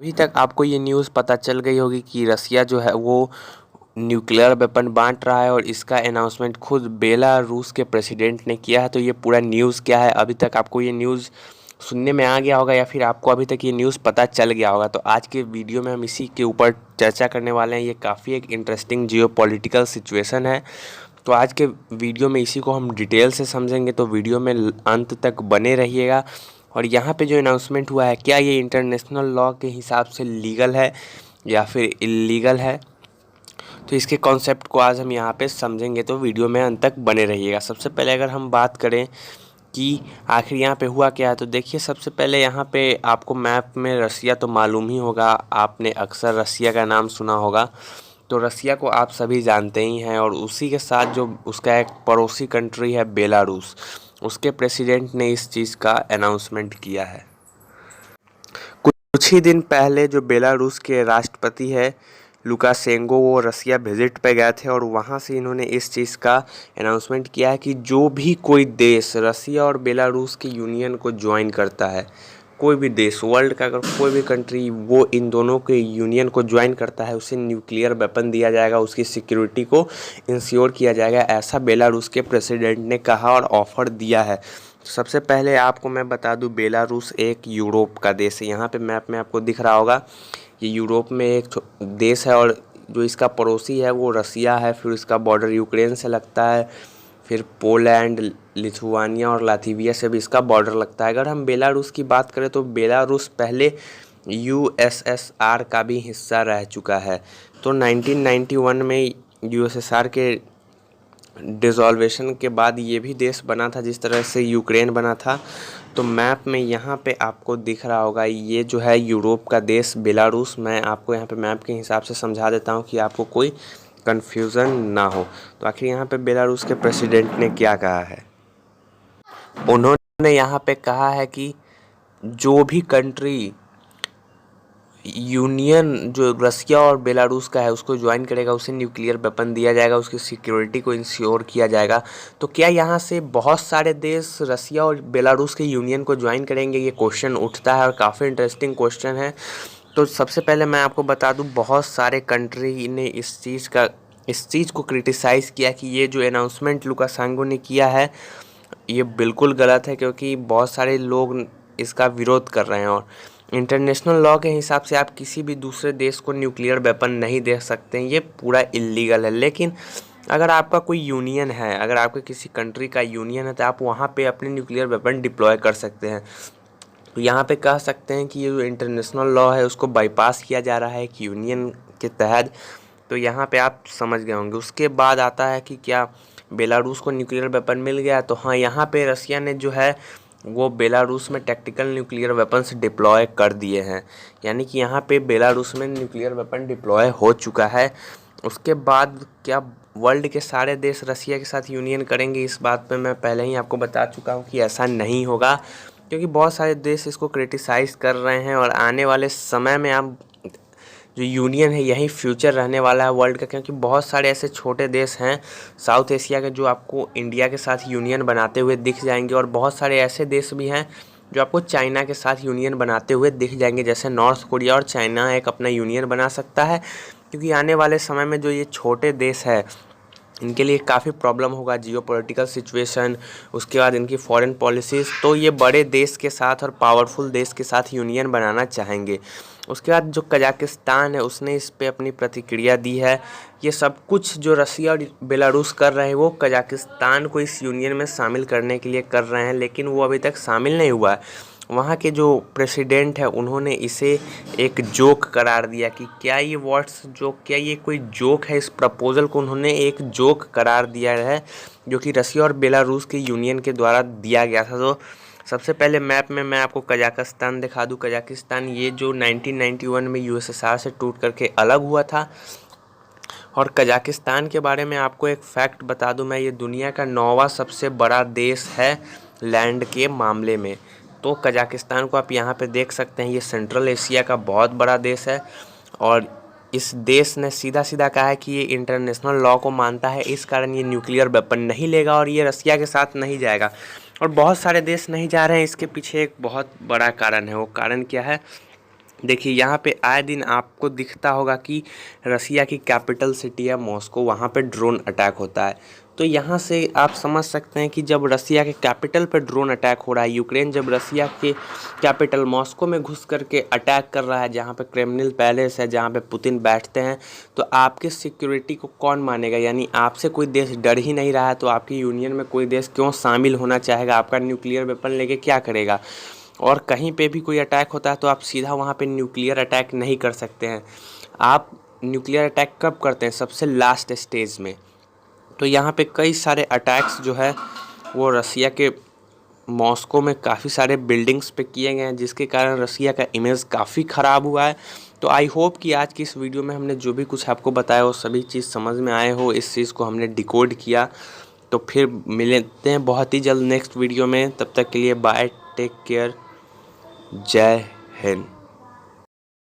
अभी तक आपको ये न्यूज़ पता चल गई होगी कि रसिया जो है वो न्यूक्लियर वेपन बांट रहा है और इसका अनाउंसमेंट खुद बेलारूस के प्रेसिडेंट ने किया है। तो ये पूरा न्यूज़ क्या है, अभी तक आपको ये न्यूज़ सुनने में आ गया होगा या फिर आपको अभी तक ये न्यूज़ पता चल गया होगा। तो आज के वीडियो में हम इसी के ऊपर चर्चा करने वाले हैं। ये काफ़ी एक इंटरेस्टिंग जियोपॉलिटिकल सिचुएशन है। तो आज के वीडियो में इसी को हम डिटेल से समझेंगे, तो वीडियो में अंत तक बने रहिएगा। और यहाँ पे जो अनाउंसमेंट हुआ है, क्या ये इंटरनेशनल लॉ के हिसाब से लीगल है या फिर इलीगल है, तो इसके कॉन्सेप्ट को आज हम यहाँ पे समझेंगे। तो वीडियो में अंत तक बने रहिएगा। सबसे पहले अगर हम बात करें कि आखिर यहाँ पे हुआ क्या है, तो देखिए सबसे पहले यहाँ पे आपको मैप में रसिया तो मालूम ही होगा, आपने अक्सर रसिया का नाम सुना होगा। तो रसिया को आप सभी जानते ही हैं, और उसी के साथ जो उसका एक पड़ोसी कंट्री है बेलारूस, उसके प्रेसिडेंट ने इस चीज़ का अनाउंसमेंट किया है। कुछ ही दिन पहले जो बेलारूस के राष्ट्रपति है लुकाशेंको, वो रसिया विजिट पे गए थे और वहाँ से इन्होंने इस चीज़ का अनाउंसमेंट किया है कि जो भी कोई देश रसिया और बेलारूस की यूनियन को ज्वाइन करता है, कोई भी देश वर्ल्ड का अगर कोई भी कंट्री वो इन दोनों के यूनियन को ज्वाइन करता है, उसे न्यूक्लियर वेपन दिया जाएगा, उसकी सिक्योरिटी को इंश्योर किया जाएगा, ऐसा बेलारूस के प्रेसिडेंट ने कहा और ऑफर दिया है। सबसे पहले आपको मैं बता दूं, बेलारूस एक यूरोप का देश है। यहाँ पे मैप में आपको दिख रहा होगा, ये यूरोप में एक देश है और जो इसका पड़ोसी है वो रसिया है। फिर इसका बॉर्डर यूक्रेन से लगता है, फिर पोलैंड, लिथुआनिया और लातविया से भी इसका बॉर्डर लगता है। अगर हम बेलारूस की बात करें तो बेलारूस पहले यूएसएसआर का भी हिस्सा रह चुका है। तो 1991 में यूएसएसआर के डिसॉल्वेशन के बाद ये भी देश बना था जिस तरह से यूक्रेन बना था। तो मैप में यहाँ पे आपको दिख रहा होगा, ये जो है यूरोप का देश बेलारूस। मैं आपको यहाँ पे मैप के हिसाब से समझा देता हूँ कि आपको कोई कन्फ्यूज़न ना हो। तो आखिर यहाँ पे बेलारूस के प्रेसिडेंट ने क्या कहा है, उन्होंने यहाँ पे कहा है कि जो भी कंट्री यूनियन जो रसिया और बेलारूस का है उसको ज्वाइन करेगा, उसे न्यूक्लियर वेपन दिया जाएगा, उसकी सिक्योरिटी को इंश्योर किया जाएगा। तो क्या यहाँ से बहुत सारे देश रसिया और बेलारूस के यूनियन को ज्वाइन करेंगे, ये क्वेश्चन उठता है और काफ़ी इंटरेस्टिंग क्वेश्चन है। तो सबसे पहले मैं आपको बता दूं, बहुत सारे कंट्री ने इस चीज़ को क्रिटिसाइज़ किया कि ये जो अनाउंसमेंट लुकाशेंको ने किया है ये बिल्कुल गलत है, क्योंकि बहुत सारे लोग इसका विरोध कर रहे हैं। और इंटरनेशनल लॉ के हिसाब से आप किसी भी दूसरे देश को न्यूक्लियर वेपन नहीं दे सकते हैं, ये पूरा इलीगल है। लेकिन अगर आपका कोई यूनियन है, अगर आपके किसी कंट्री का यूनियन है, तो आप वहाँ पे अपने न्यूक्लियर वेपन डिप्लॉय कर सकते हैं। तो यहाँ पे कह सकते हैं कि ये जो इंटरनेशनल लॉ है उसको बाईपास किया जा रहा है एक यूनियन के तहत। तो यहाँ पे आप समझ गए होंगे। उसके बाद आता है कि क्या बेलारूस को न्यूक्लियर वेपन मिल गया, तो हाँ, यहाँ पे रसिया ने जो है वो बेलारूस में टैक्टिकल न्यूक्लियर वेपन्स डिप्लॉय कर दिए हैं, यानी कि यहाँ पे बेलारूस में न्यूक्लियर वेपन डिप्लॉय हो चुका है। उसके बाद क्या वर्ल्ड के सारे देश रसिया के साथ यूनियन करेंगे, इस बात पे मैं पहले ही आपको बता चुका हूँ कि ऐसा नहीं होगा, क्योंकि बहुत सारे देश इसको क्रिटिसाइज़ कर रहे हैं। और आने वाले समय में आप जो यूनियन है यही फ्यूचर रहने वाला है वर्ल्ड का, क्योंकि बहुत सारे ऐसे छोटे देश हैं साउथ एशिया के जो आपको इंडिया के साथ यूनियन बनाते हुए दिख जाएंगे, और बहुत सारे ऐसे देश भी हैं जो आपको चाइना के साथ यूनियन बनाते हुए दिख जाएंगे। जैसे नॉर्थ कोरिया और चाइना एक अपना यूनियन बना सकता है, क्योंकि आने वाले समय में जो ये छोटे देश है इनके लिए काफ़ी प्रॉब्लम होगा, जियोपॉलिटिकल सिचुएशन, उसके बाद इनकी फॉरेन पॉलिसीज़। तो ये बड़े देश के साथ और पावरफुल देश के साथ यूनियन बनाना चाहेंगे। उसके बाद जो कजाकिस्तान है उसने इस पे अपनी प्रतिक्रिया दी है। ये सब कुछ जो रसिया और बेलारूस कर रहे हैं वो कजाकिस्तान को इस यूनियन में शामिल करने के लिए कर रहे हैं, लेकिन वो अभी तक शामिल नहीं हुआ है। वहाँ के जो प्रेसिडेंट है उन्होंने इसे एक जोक करार दिया कि क्या ये व्हाट्स जोक, क्या ये कोई जोक है। इस प्रपोज़ल को उन्होंने एक जोक करार दिया है, जो कि रसिया और बेलारूस के यूनियन के द्वारा दिया गया था। तो सबसे पहले मैप में मैं आपको कजाकिस्तान दिखा दूं। कजाकिस्तान ये जो 1991 में यूएसएसआर से टूट करके अलग हुआ था। और कजाकिस्तान के बारे में आपको एक फैक्ट बता दूं मैं, ये दुनिया का 9वां सबसे बड़ा देश है लैंड के मामले में। तो कजाकिस्तान को आप यहाँ पे देख सकते हैं, ये सेंट्रल एशिया का बहुत बड़ा देश है। और इस देश ने सीधा सीधा कहा है कि ये इंटरनेशनल लॉ को मानता है, इस कारण ये न्यूक्लियर वेपन नहीं लेगा और ये रसिया के साथ नहीं जाएगा। और बहुत सारे देश नहीं जा रहे हैं, इसके पीछे एक बहुत बड़ा कारण है। वो कारण क्या है देखिए यहाँ पे आए दिन आपको दिखता होगा कि रसिया की कैपिटल सिटी है मॉस्को, वहाँ पे ड्रोन अटैक होता है। तो यहाँ से आप समझ सकते हैं कि जब रसिया के कैपिटल पे ड्रोन अटैक हो रहा है, यूक्रेन जब रसिया के कैपिटल मॉस्को में घुस करके अटैक कर रहा है, जहाँ पे क्रेमलिन पैलेस है, जहाँ पे पुतिन बैठते हैं, तो आपके सिक्योरिटी को कौन मानेगा? यानी आपसे कोई देश डर ही नहीं रहा है, तो आपकी यूनियन में कोई देश क्यों शामिल होना चाहेगा? आपका न्यूक्लियर वेपन लेके क्या करेगा? और कहीं पे भी कोई अटैक होता है तो आप सीधा वहाँ पे न्यूक्लियर अटैक नहीं कर सकते हैं। आप न्यूक्लियर अटैक कब करते हैं? सबसे लास्ट स्टेज में। तो यहाँ पे कई सारे अटैक्स जो है वो रसिया के मॉस्को में काफ़ी सारे बिल्डिंग्स पे किए गए हैं, जिसके कारण रसिया का इमेज काफ़ी ख़राब हुआ है। तो आई होप कि आज की इस वीडियो में हमने जो भी कुछ आपको बताया वो सभी चीज़ समझ में आए हो, इस चीज़ को हमने डिकोड किया। तो फिर मिलते हैं बहुत ही जल्द नेक्स्ट वीडियो में, तब तक के लिए बाय, टेक केयर, जय हिंद।